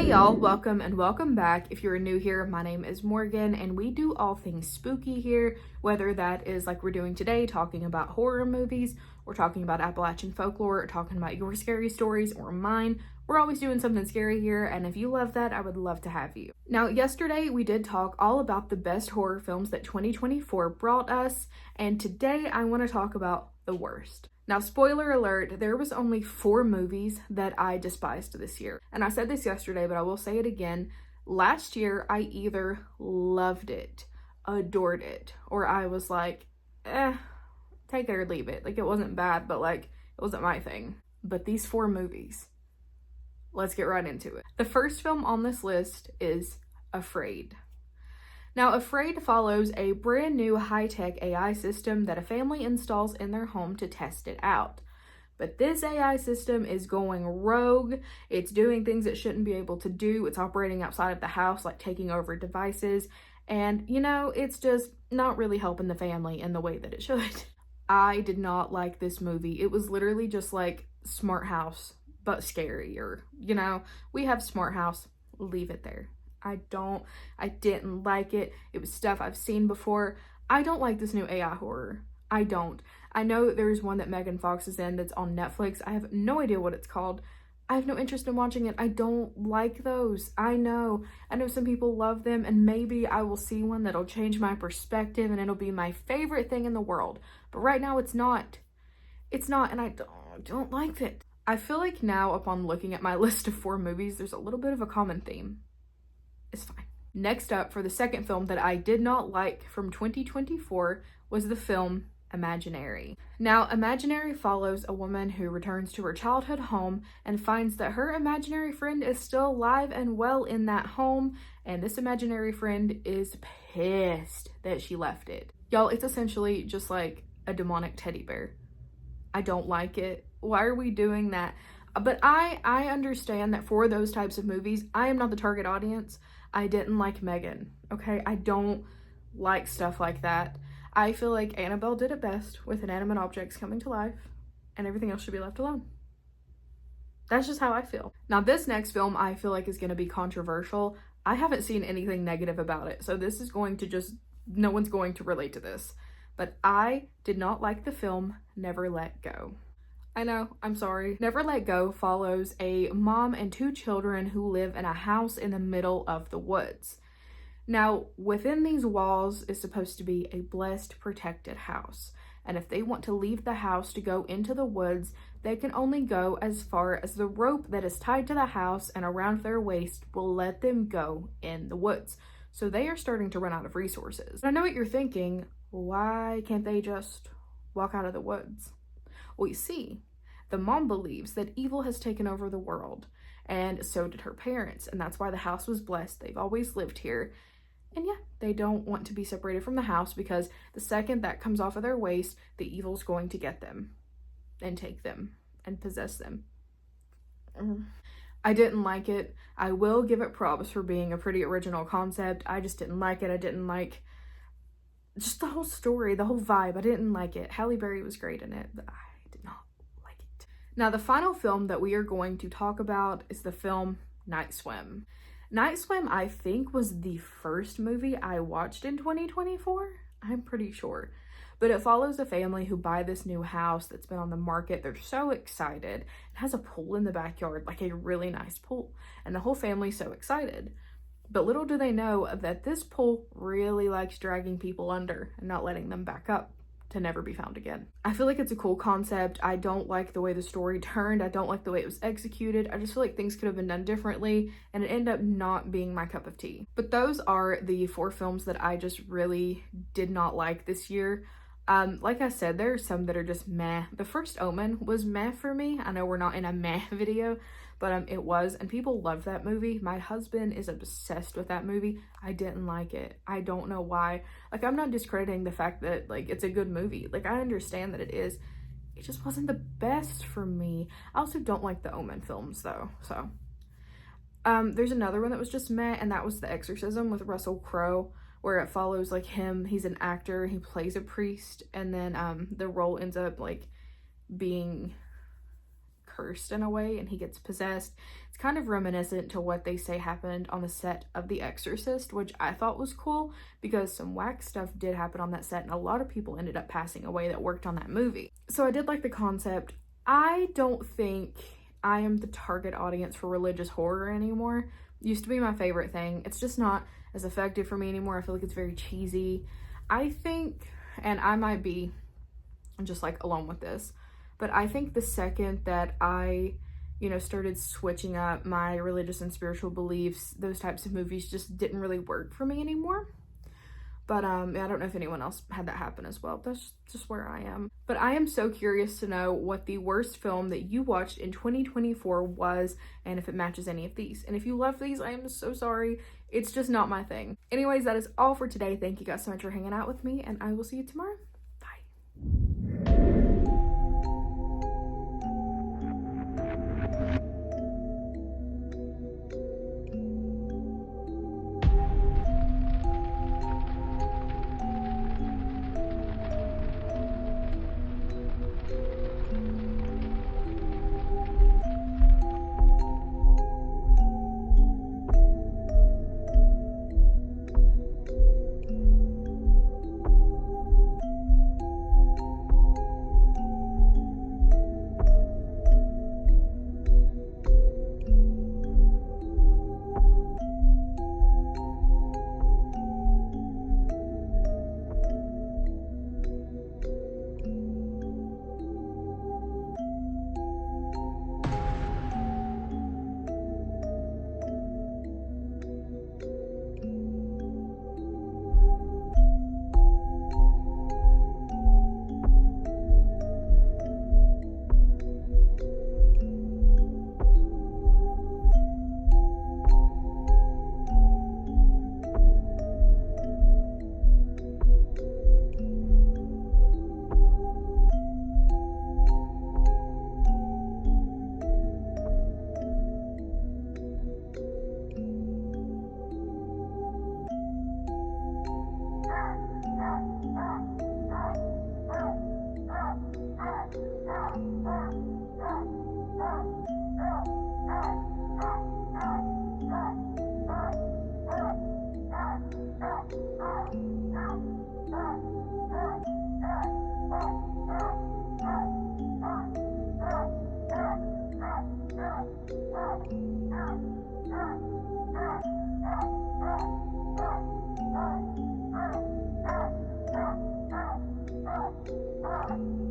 Hey y'all, welcome and welcome back. If you're new here, my name is Morgan and we do all things spooky here, whether that is like we're doing today, talking about horror movies, or talking about Appalachian folklore, or talking about your scary stories or mine. We're always doing something scary here, and if you love that, I would love to have you. Now, yesterday we did talk all about the best horror films that 2024 brought us, and today I want to talk about the worst. Now, spoiler alert, there was only 4 movies that I despised this year. And I said this yesterday, but I will say it again. Last year, I either loved it, adored it, or I was like, take it or leave it. Like, it wasn't bad, but like, it wasn't my thing. But these 4 movies, let's get right into it. The first film on this list is Afraid. Now, Afraid follows a brand new high-tech AI system that a family installs in their home to test it out. But this AI system is going rogue. It's doing things it shouldn't be able to do. It's operating outside of the house, like taking over devices. And, you know, it's just not really helping the family in the way that it should. I did not like this movie. It was literally just like Smart House, but scarier. You know, we have Smart House, leave it there. I didn't like it. It was stuff I've seen before. I don't like this new AI horror. I don't. I know there's one that Megan Fox is in that's on Netflix. I have no idea what it's called. I have no interest in watching it. I don't like those. I know some people love them, and maybe I will see one that'll change my perspective and it'll be my favorite thing in the world. But right now it's not. It's not, and I don't like it. I feel like now, upon looking at my list of 4 movies, there's a little bit of a common theme. It's fine. Next up, for the second film that I did not like from 2024 was the film Imaginary. Now, Imaginary follows a woman who returns to her childhood home and finds that her imaginary friend is still alive and well in that home, and this imaginary friend is pissed that she left it. Y'all, it's essentially just like a demonic teddy bear. I don't like it. Why are we doing that? But I understand that for those types of movies, I am not the target audience. I didn't like Megan, okay? I don't like stuff like that. I feel like Annabelle did it best with inanimate objects coming to life, and everything else should be left alone. That's just how I feel. Now, this next film I feel like is going to be controversial. I haven't seen anything negative about it, so this is going to just, no one's going to relate to this. But I did not like the film Never Let Go. I know, I'm sorry. Never Let Go follows a mom and 2 children who live in a house in the middle of the woods. Now, within these walls is supposed to be a blessed, protected house. And if they want to leave the house to go into the woods, they can only go as far as the rope that is tied to the house and around their waist will let them go in the woods. So they are starting to run out of resources. I know what you're thinking, why can't they just walk out of the woods? Well, you see, the mom believes that evil has taken over the world, and so did her parents, and that's why the house was blessed. They've always lived here, and yeah, they don't want to be separated from the house because the second that comes off of their waist, the evil's going to get them and take them and possess them. I didn't like it. I will give it props for being a pretty original concept. I just didn't like it. I didn't like just the whole story, the whole vibe. I didn't like it. Halle Berry was great in it, but I did not like it. Now, the final film that we are going to talk about is the film Night Swim. Night Swim, I think, was the first movie I watched in 2024. I'm pretty sure. But it follows a family who buy this new house that's been on the market. They're so excited. It has a pool in the backyard, like a really nice pool. And the whole family's so excited. But little do they know that this pool really likes dragging people under and not letting them back up to never be found again. I feel like it's a cool concept. I don't like the way the story turned. I don't like the way it was executed. I just feel like things could have been done differently, and it ended up not being my cup of tea. But those are the 4 films that I just really did not like this year. Like I said, there are some that are just meh. The first Omen was meh for me. I know we're not in a meh video, but it was, and people love that movie. My husband is obsessed with that movie. I didn't like it. I don't know why. Like, I'm not discrediting the fact that, like, it's a good movie. Like, I understand that it is. It just wasn't the best for me. I also don't like the Omen films, though, so. There's another one that was just meh, and that was The Exorcism with Russell Crowe, where it follows, like, him. He's an actor. He plays a priest, and then, the role ends up, like, being cursed in a way and he gets possessed. It's kind of reminiscent to what they say happened on the set of The Exorcist, which I thought was cool because some whack stuff did happen on that set and a lot of people ended up passing away that worked on that movie. So I did like the concept. I don't think I am the target audience for religious horror anymore. It used to be my favorite thing. It's just not as effective for me anymore. I feel like it's very cheesy. I think, and I might be just like alone with this, but I think the second that I, started switching up my religious and spiritual beliefs, those types of movies just didn't really work for me anymore. But I don't know if anyone else had that happen as well. That's just where I am. But I am so curious to know what the worst film that you watched in 2024 was, and if it matches any of these. And if you love these, I am so sorry. It's just not my thing. Anyways, that is all for today. Thank you guys so much for hanging out with me, and I will see you tomorrow. Bye.